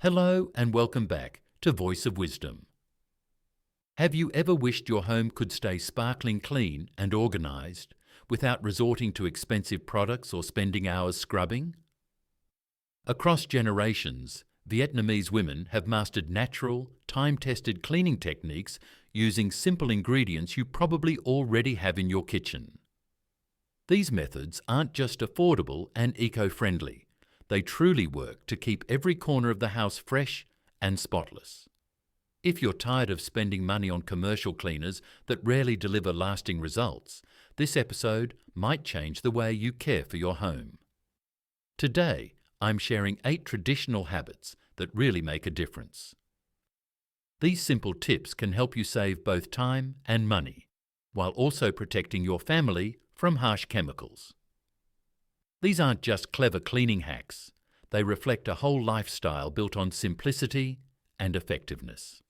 Hello and welcome back to Voice of Wisdom. Have you ever wished your home could stay sparkling clean and organised without resorting to expensive products or spending hours scrubbing? Across generations, Vietnamese women have mastered natural, time-tested cleaning techniques using simple ingredients you probably already have in your kitchen. These methods aren't just affordable and eco-friendly. They truly work to keep every corner of the house fresh and spotless. If you're tired of spending money on commercial cleaners that rarely deliver lasting results, this episode might change the way you care for your home. Today, I'm sharing 8 traditional habits that really make a difference. These simple tips can help you save both time and money, while also protecting your family from harsh chemicals. These aren't just clever cleaning hacks. They reflect a whole lifestyle built on simplicity and effectiveness.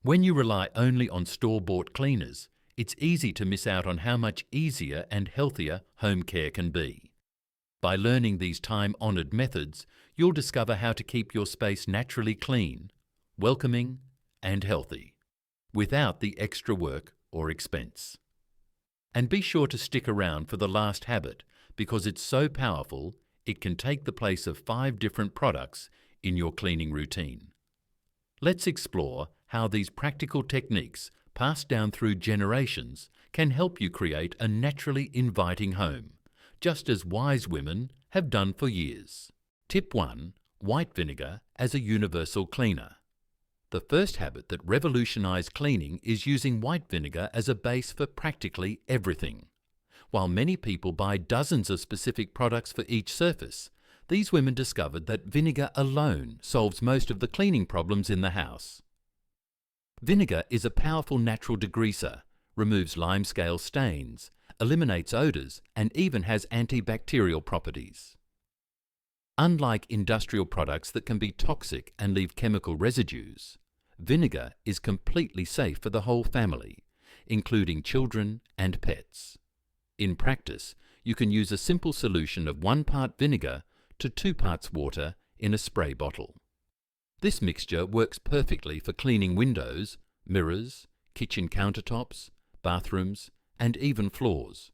When you rely only on store-bought cleaners, it's easy to miss out on how much easier and healthier home care can be. By learning these time-honoured methods, you'll discover how to keep your space naturally clean, welcoming, and healthy, without the extra work or expense. And be sure to stick around for the last habit, because it's so powerful it can take the place of 5 different products in your cleaning routine. Let's explore how these practical techniques, passed down through generations, can help you create a naturally inviting home, just as wise women have done for years. Tip 1. White vinegar as a universal cleaner. The first habit that revolutionized cleaning is using white vinegar as a base for practically everything. While many people buy dozens of specific products for each surface, these women discovered that vinegar alone solves most of the cleaning problems in the house. Vinegar is a powerful natural degreaser, removes limescale stains, eliminates odours, and even has antibacterial properties. Unlike industrial products that can be toxic and leave chemical residues, vinegar is completely safe for the whole family, including children and pets. In practice, you can use a simple solution of 1 part vinegar to 2 parts water in a spray bottle. This mixture works perfectly for cleaning windows, mirrors, kitchen countertops, bathrooms, and even floors.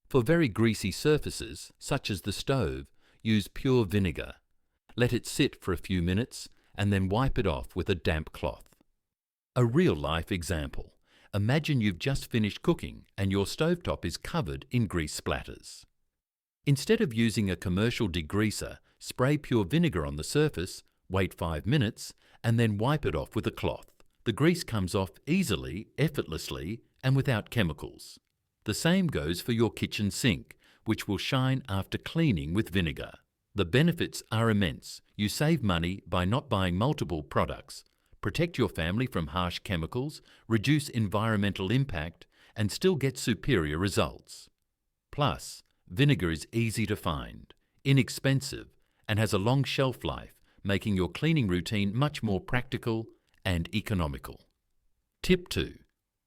For very greasy surfaces, such as the stove, use pure vinegar. Let it sit for a few minutes and then wipe it off with a damp cloth. A real-life example. Imagine you've just finished cooking and your stovetop is covered in grease splatters. Instead of using a commercial degreaser, spray pure vinegar on the surface, wait 5 minutes, and then wipe it off with a cloth. The grease comes off easily, effortlessly, and without chemicals. The same goes for your kitchen sink, which will shine after cleaning with vinegar. The benefits are immense. You save money by not buying multiple products, protect your family from harsh chemicals, reduce environmental impact, and still get superior results. Plus, vinegar is easy to find, inexpensive, and has a long shelf life, making your cleaning routine much more practical and economical. Tip 2.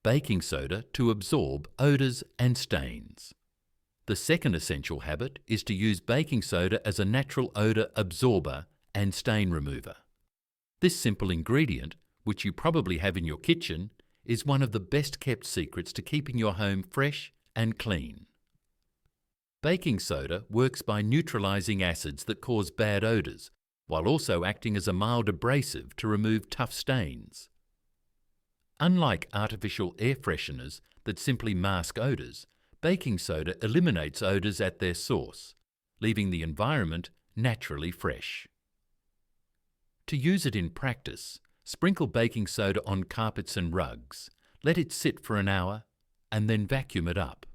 Baking soda to absorb odours and stains. The second essential habit is to use baking soda as a natural odour absorber and stain remover. This simple ingredient, which you probably have in your kitchen, is one of the best-kept secrets to keeping your home fresh and clean. Baking soda works by neutralizing acids that cause bad odours, while also acting as a mild abrasive to remove tough stains. Unlike artificial air fresheners that simply mask odours, baking soda eliminates odours at their source, leaving the environment naturally fresh. To use it in practice, sprinkle baking soda on carpets and rugs, let it sit for an hour, and then vacuum it up.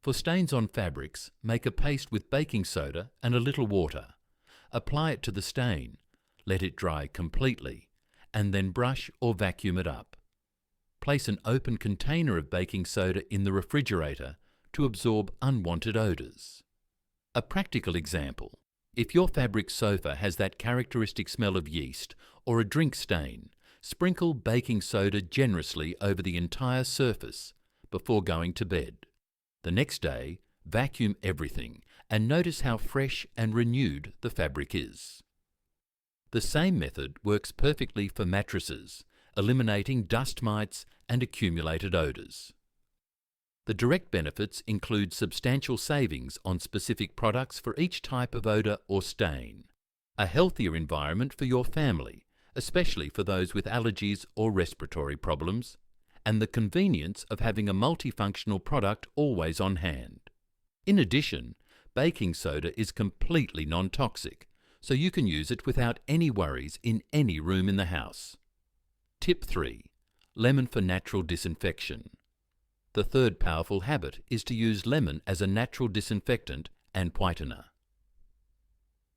For stains on fabrics, make a paste with baking soda and a little water. Apply it to the stain, let it dry completely, and then brush or vacuum it up. Place an open container of baking soda in the refrigerator to absorb unwanted odours. A practical example. If your fabric sofa has that characteristic smell of yeast or a drink stain, sprinkle baking soda generously over the entire surface before going to bed. The next day, vacuum everything and notice how fresh and renewed the fabric is. The same method works perfectly for mattresses, eliminating dust mites and accumulated odours. The direct benefits include substantial savings on specific products for each type of odour or stain, a healthier environment for your family, especially for those with allergies or respiratory problems, and the convenience of having a multifunctional product always on hand. In addition, baking soda is completely non-toxic, so you can use it without any worries in any room in the house. Tip 3. Lemon for natural disinfection. The third powerful habit is to use lemon as a natural disinfectant and whitener.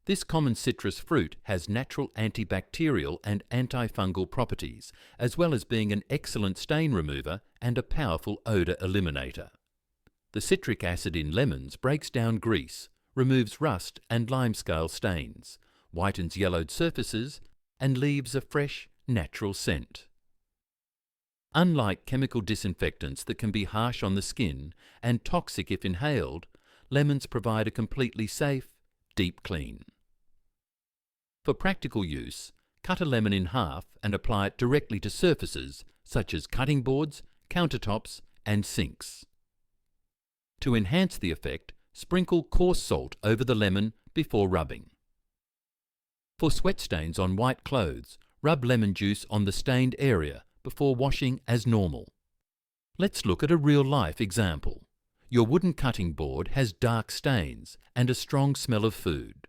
This common citrus fruit has natural antibacterial and antifungal properties, as well as being an excellent stain remover and a powerful odour eliminator. The citric acid in lemons breaks down grease, removes rust and limescale stains, whitens yellowed surfaces, and leaves a fresh, natural scent. Unlike chemical disinfectants that can be harsh on the skin and toxic if inhaled, lemons provide a completely safe, deep clean. For practical use, cut a lemon in half and apply it directly to surfaces such as cutting boards, countertops, and sinks. To enhance the effect, sprinkle coarse salt over the lemon before rubbing. For sweat stains on white clothes, rub lemon juice on the stained area before washing as normal. Let's look at a real-life example. Your wooden cutting board has dark stains and a strong smell of food.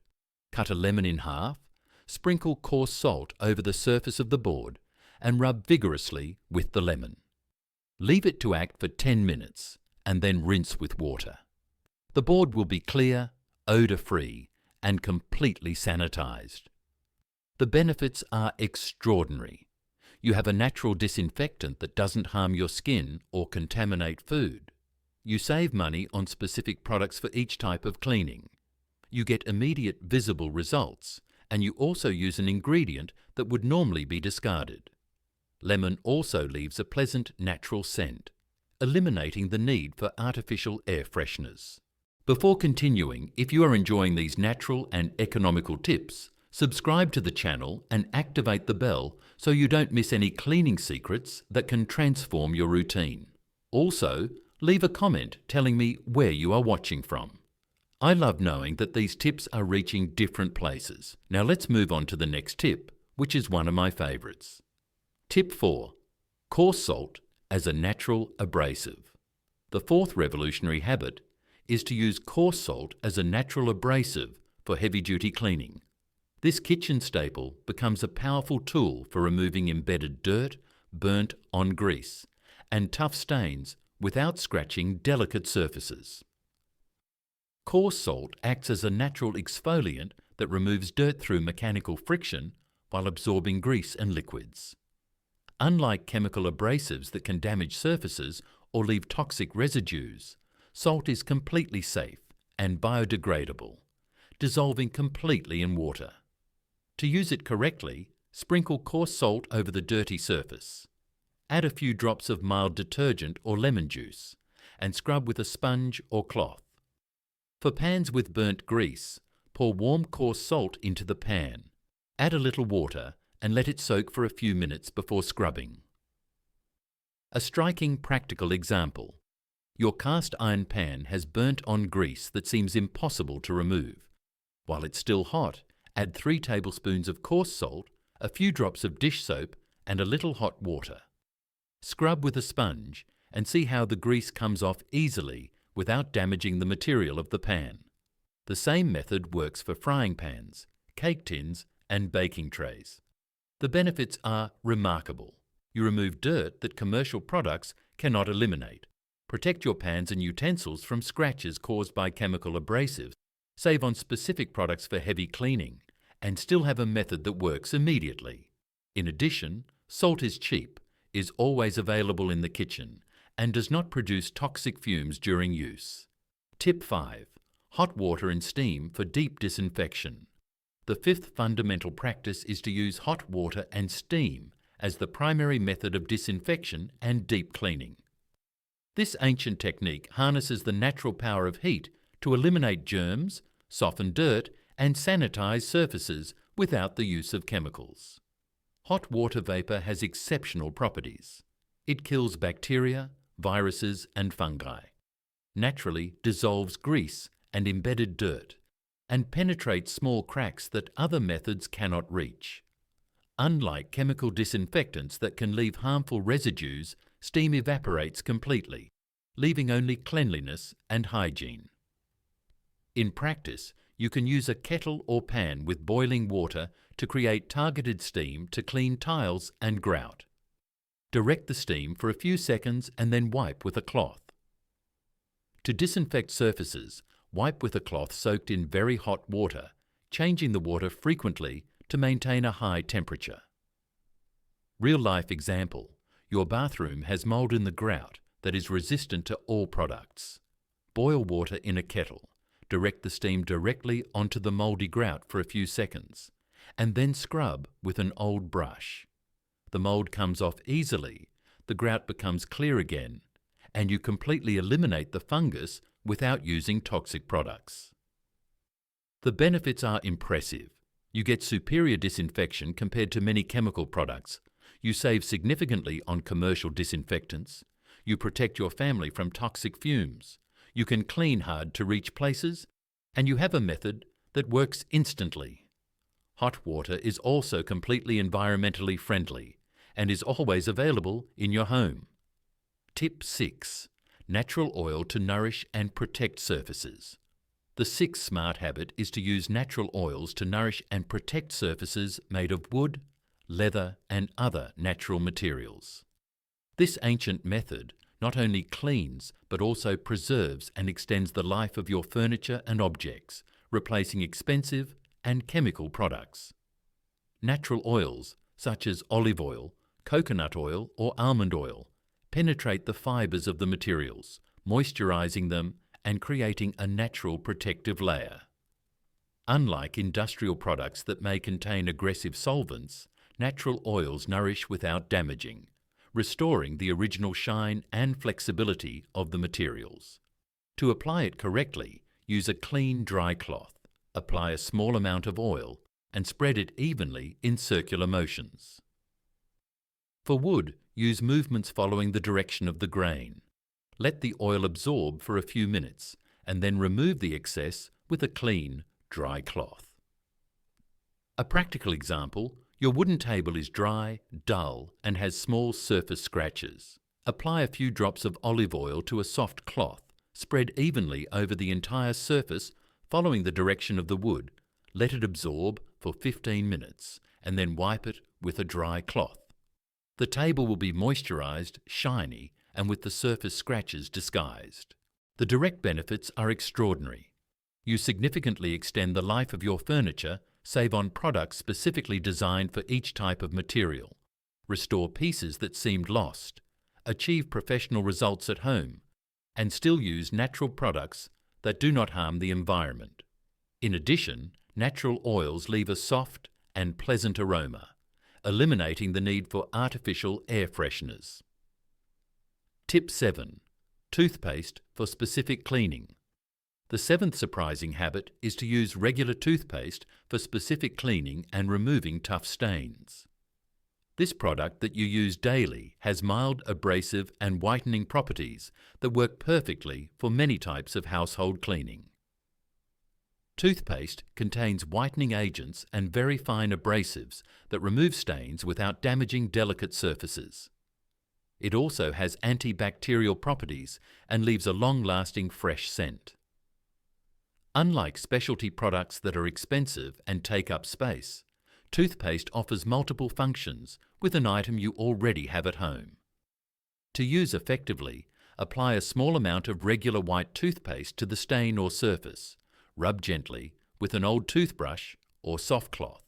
Cut a lemon in half, sprinkle coarse salt over the surface of the board, and rub vigorously with the lemon. Leave it to act for 10 minutes and then rinse with water. The board will be clear, odour-free, and completely sanitized. The benefits are extraordinary. You have a natural disinfectant that doesn't harm your skin or contaminate food. You save money on specific products for each type of cleaning. You get immediate visible results, and you also use an ingredient that would normally be discarded. Lemon also leaves a pleasant natural scent, eliminating the need for artificial air fresheners. Before continuing, if you are enjoying these natural and economical tips, subscribe to the channel and activate the bell so you don't miss any cleaning secrets that can transform your routine. Also, leave a comment telling me where you are watching from. I love knowing that these tips are reaching different places. Now let's move on to the next tip, which is one of my favourites. Tip 4. Coarse salt as a natural abrasive. The fourth revolutionary habit is to use coarse salt as a natural abrasive for heavy-duty cleaning. This kitchen staple becomes a powerful tool for removing embedded dirt, burnt-on grease, and tough stains without scratching delicate surfaces. Coarse salt acts as a natural exfoliant that removes dirt through mechanical friction while absorbing grease and liquids. Unlike chemical abrasives that can damage surfaces or leave toxic residues, salt is completely safe and biodegradable, dissolving completely in water. To use it correctly, sprinkle coarse salt over the dirty surface. Add a few drops of mild detergent or lemon juice and scrub with a sponge or cloth. For pans with burnt grease, pour warm coarse salt into the pan. Add a little water and let it soak for a few minutes before scrubbing. A striking practical example. Your cast iron pan has burnt-on grease that seems impossible to remove. While it's still hot, add 3 tablespoons of coarse salt, a few drops of dish soap, and a little hot water. Scrub with a sponge and see how the grease comes off easily without damaging the material of the pan. The same method works for frying pans, cake tins, and baking trays. The benefits are remarkable. You remove dirt that commercial products cannot eliminate, protect your pans and utensils from scratches caused by chemical abrasives, save on specific products for heavy cleaning, and still have a method that works immediately. In addition, salt is cheap, is always available in the kitchen, and does not produce toxic fumes during use. Tip 5. Hot water and steam for deep disinfection. The fifth fundamental practice is to use hot water and steam as the primary method of disinfection and deep cleaning. This ancient technique harnesses the natural power of heat to eliminate germs, soften dirt, and sanitize surfaces without the use of chemicals. Hot water vapour has exceptional properties. It kills bacteria, viruses and fungi, naturally dissolves grease and embedded dirt, and penetrates small cracks that other methods cannot reach. Unlike chemical disinfectants that can leave harmful residues, steam evaporates completely, leaving only cleanliness and hygiene. In practice, you can use a kettle or pan with boiling water to create targeted steam to clean tiles and grout. Direct the steam for a few seconds and then wipe with a cloth. To disinfect surfaces, wipe with a cloth soaked in very hot water, changing the water frequently to maintain a high temperature. Real-life example: your bathroom has mould in the grout that is resistant to all products. Boil water in a kettle, direct the steam directly onto the mouldy grout for a few seconds, and then scrub with an old brush. The mould comes off easily, the grout becomes clear again, and you completely eliminate the fungus without using toxic products. The benefits are impressive. You get superior disinfection compared to many chemical products. You save significantly on commercial disinfectants. You protect your family from toxic fumes. You can clean hard-to-reach places, and you have a method that works instantly. Hot water is also completely environmentally friendly and is always available in your home. Tip 6. Natural oil to nourish and protect surfaces. The sixth smart habit is to use natural oils to nourish and protect surfaces made of wood, leather and other natural materials. This ancient method not only cleans but also preserves and extends the life of your furniture and objects, replacing expensive and chemical products. Natural oils such as olive oil, coconut oil or almond oil penetrate the fibres of the materials, moisturising them and creating a natural protective layer. Unlike industrial products that may contain aggressive solvents, natural oils nourish without damaging, restoring the original shine and flexibility of the materials. To apply it correctly, use a clean, dry cloth. Apply a small amount of oil and spread it evenly in circular motions. For wood, use movements following the direction of the grain. Let the oil absorb for a few minutes and then remove the excess with a clean, dry cloth. A practical example: your wooden table is dry, dull and has small surface scratches. Apply a few drops of olive oil to a soft cloth, spread evenly over the entire surface following the direction of the wood. Let it absorb for 15 minutes and then wipe it with a dry cloth. The table will be moisturised, shiny and with the surface scratches disguised. The direct benefits are extraordinary. You significantly extend the life of your furniture, save on products specifically designed for each type of material, restore pieces that seemed lost, achieve professional results at home, and still use natural products that do not harm the environment. In addition, natural oils leave a soft and pleasant aroma, eliminating the need for artificial air fresheners. Tip 7. Toothpaste for specific cleaning. The seventh surprising habit is to use regular toothpaste for specific cleaning and removing tough stains. This product that you use daily has mild abrasive and whitening properties that work perfectly for many types of household cleaning. Toothpaste contains whitening agents and very fine abrasives that remove stains without damaging delicate surfaces. It also has antibacterial properties and leaves a long-lasting fresh scent. Unlike specialty products that are expensive and take up space, toothpaste offers multiple functions with an item you already have at home. To use effectively, apply a small amount of regular white toothpaste to the stain or surface. Rub gently with an old toothbrush or soft cloth.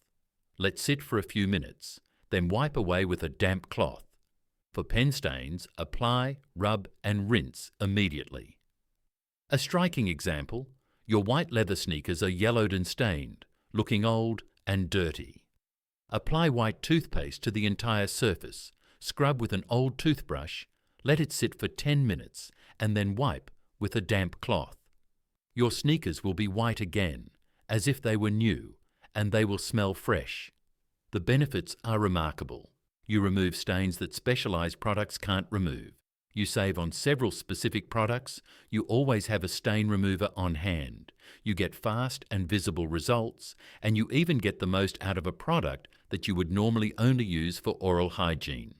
Let sit for a few minutes, then wipe away with a damp cloth. For pen stains, apply, rub and rinse immediately. A striking example: your white leather sneakers are yellowed and stained, looking old and dirty. Apply white toothpaste to the entire surface, scrub with an old toothbrush, let it sit for 10 minutes and then wipe with a damp cloth. Your sneakers will be white again, as if they were new, and they will smell fresh. The benefits are remarkable. You remove stains that specialised products can't remove. You save on several specific products. You always have a stain remover on hand. You get fast and visible results, and you even get the most out of a product that you would normally only use for oral hygiene.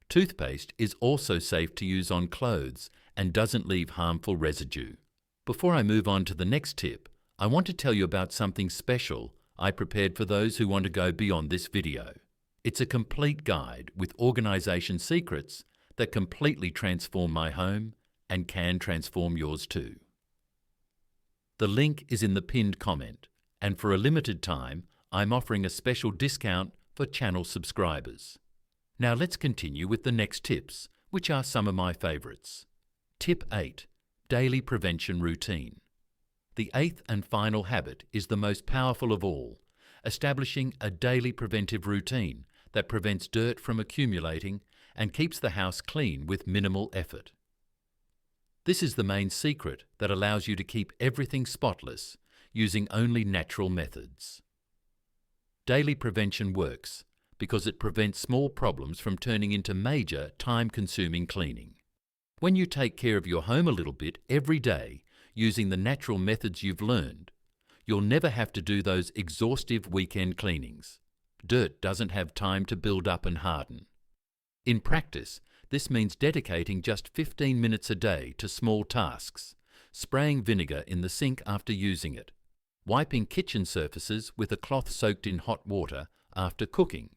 Toothpaste is also safe to use on clothes and doesn't leave harmful residue. Before I move on to the next tip, I want to tell you about something special I prepared for those who want to go beyond this video. It's a complete guide with organisation secrets that completely transform my home and can transform yours too. The link is in the pinned comment, and for a limited time, I'm offering a special discount for channel subscribers. Now let's continue with the next tips, which are some of my favourites. Tip 8. Daily Prevention Routine. The 8th and final habit is the most powerful of all, establishing a daily preventive routine that prevents dirt from accumulating and keeps the house clean with minimal effort. This is the main secret that allows you to keep everything spotless using only natural methods. Daily prevention works because it prevents small problems from turning into major, time-consuming cleaning. When you take care of your home a little bit every day using the natural methods you've learned, you'll never have to do those exhaustive weekend cleanings. Dirt doesn't have time to build up and harden. In practice, this means dedicating just 15 minutes a day to small tasks, spraying vinegar in the sink after using it, wiping kitchen surfaces with a cloth soaked in hot water after cooking,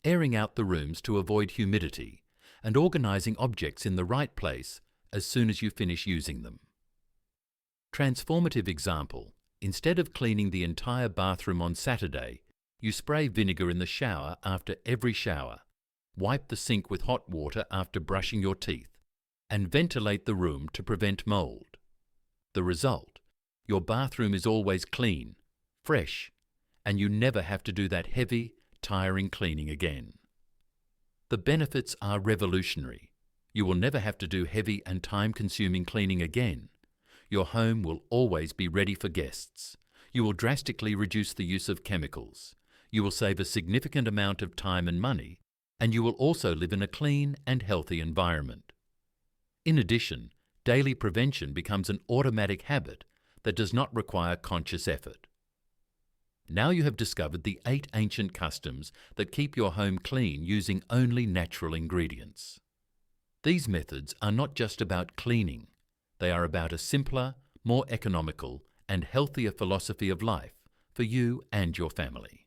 airing out the rooms to avoid humidity, and organising objects in the right place as soon as you finish using them. Transformative example: instead of cleaning the entire bathroom on Saturday, you spray vinegar in the shower after every shower, wipe the sink with hot water after brushing your teeth, and ventilate the room to prevent mould. The result: your bathroom is always clean, fresh, and you never have to do that heavy, tiring cleaning again. The benefits are revolutionary. You will never have to do heavy and time-consuming cleaning again. Your home will always be ready for guests. You will drastically reduce the use of chemicals. You will save a significant amount of time and money, and you will also live in a clean and healthy environment. In addition, daily prevention becomes an automatic habit that does not require conscious effort. Now you have discovered the 8 ancient customs that keep your home clean using only natural ingredients. These methods are not just about cleaning. They are about a simpler, more economical, and healthier philosophy of life for you and your family.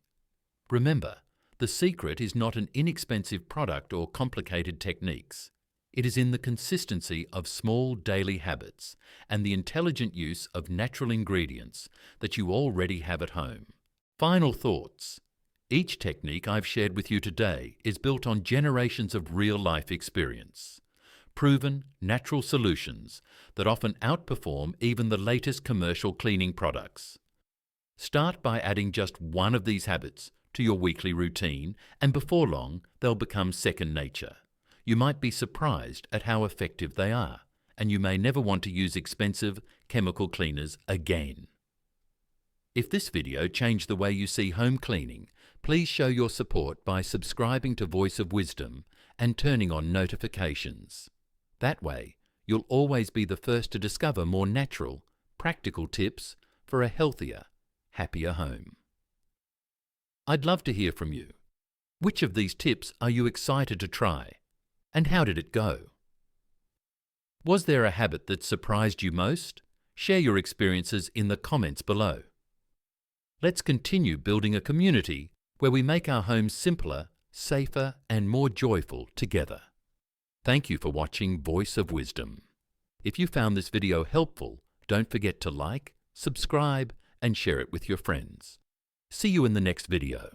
Remember, the secret is not an inexpensive product or complicated techniques. It is in the consistency of small daily habits and the intelligent use of natural ingredients that you already have at home. Final thoughts. Each technique I've shared with you today is built on generations of real-life experience. Proven, natural solutions that often outperform even the latest commercial cleaning products. Start by adding just one of these habits to your weekly routine, and before long, they'll become second nature. You might be surprised at how effective they are, and you may never want to use expensive chemical cleaners again. If this video changed the way you see home cleaning, please show your support by subscribing to Voice of Wisdom and turning on notifications. That way, you'll always be the first to discover more natural, practical tips for a healthier, happier home. I'd love to hear from you. Which of these tips are you excited to try? And how did it go? Was there a habit that surprised you most? Share your experiences in the comments below. Let's continue building a community where we make our homes simpler, safer, and more joyful together. Thank you for watching Voice of Wisdom. If you found this video helpful, don't forget to like, subscribe, and share it with your friends. See you in the next video.